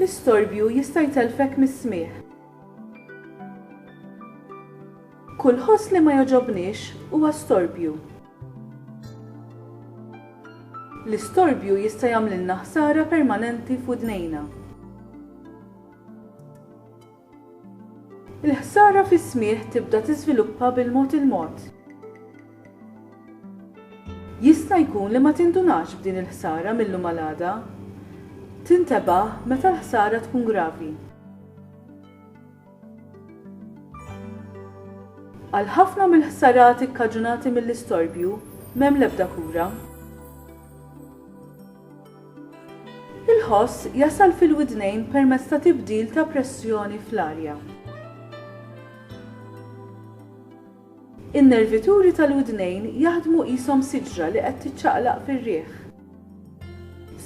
L-istorbju jista' jtelfek mis-smigħ. Kull ħoss li ma jogħġobniex huwa storbju. L-istorbju jista' jagħmlilna ħsara permanenti f'udnejna. Il-ħsara fis-smigħ tibda tiżviluppa bil-mod il-mod. Jista' jkun li ma tindunax b'din il-ħsara millum għal għada, tintebaħ meta l-ħsara tkun gravi. Għal ħafna mill-ħsarat ikkaġunati mill-istorbju m'hemm l-ebda kura. Il-ħoss jasal fil-widnejn permezz ta' tibdil ta' pressjoni fl-arja. In-nervituri tal-widnejn jaħdmu qishom siġra li qed tiċċaqlaq fir-riħ.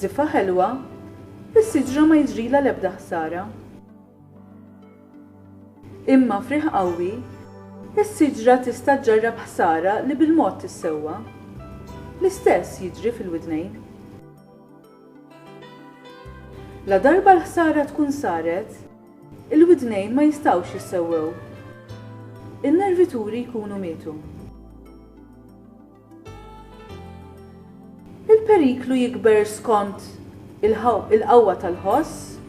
Żifgħa ħelwa, is-siġra ma jiġrila l-ebda ħsara. Imma friħ qawwi, is-siġra tista' ġġarrab ħsara li bil-mod tissewwa. L-istess jiġri fil-widnejn. La darba l-ħsara tkun saret, il-widnejn ma jistgħux jissewwew. In-nervituri jkunu mietu. Il-periklu jikber skont il-qawwa tal-ħoss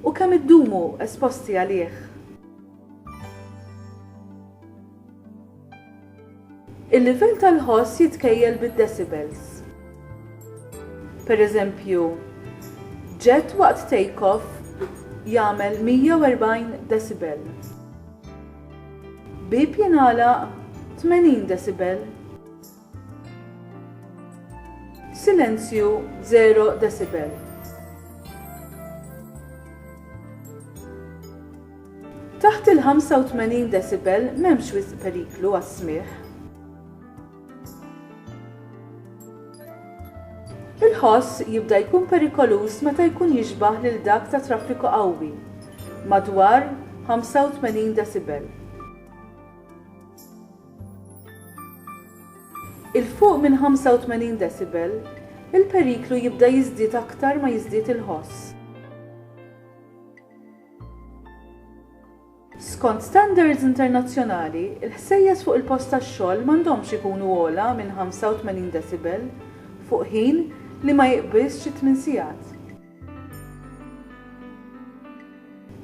u kemm iddumu esposti għalih. Il-livell tal-ħoss jitkejjel bid-decibels. Pereżempju, ġett waqt take-off jagħmel 140 decibel. Bib jingħalaq 80 decibel. Silenzju 0 decibel. Taħt il-85 decibel m'hemmx wisq periklu għas-smigħ. Il-ħoss jibda jkun perikolus meta jkun jixbaħ lil dak ta' traffiku qawwi, madwar 85 decibel. Il-fuq minn 85 decibel, il-periklu jibda jiżdied aktar ma jiżdied il-ħoss. Skont standards internazzjonali, il-ħsejjes fuq il-post tax-xogħol m'għandhomx ikunu ogħla minn 85 decibel fuq ħin li ma jiqbisx 8 sigħat.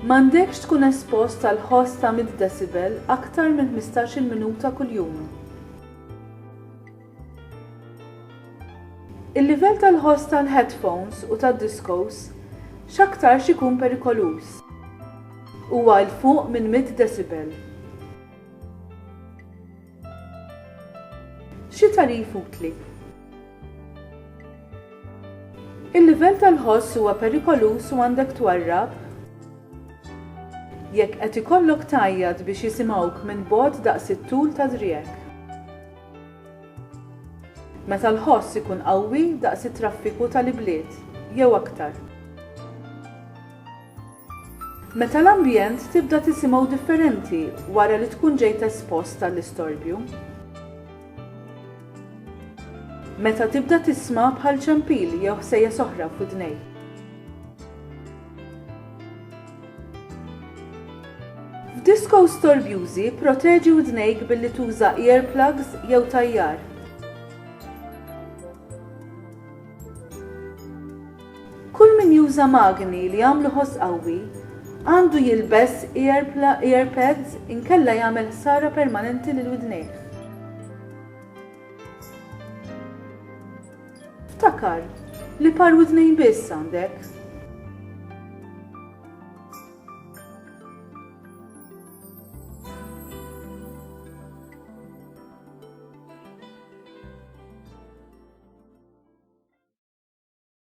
M'għandekx tkun espost għal ħoss ta' 100 decibel aktar minn 15-il minuta kuljum. Il-livell tal-ħoss tal-headphones u tad-discos x'aktarx ikun perikolus. Huwa l fuq minn 100 decibel. Xi tarif utli? Il-livell tal-ħoss huwa perikolus u għandek twarrab jekk qed ikollok tajjad biex jisimgħuk minn bogħod daqs it-tul ta' drijek. Meta l-ħoss ikun qawwi daqs it-traffiku tal-ibliet, jew aktar. Meta l-ambjent tibda tisimgħu differenti wara li tkun ġejt espost tal-istorbju. Meta tibda tisma' bħal ċempil jew ħsejjes oħra f'udnejk. F'disco storbjużi proteġi udnejk billi tuża earplugs jew tajjar. Kull min juża magni li jagħmlu ħoss qawwi għandu jilbes earpads inkella jagħmel ħsara permanenti lil widnejh. Ftakar li par widnejn biss għandek.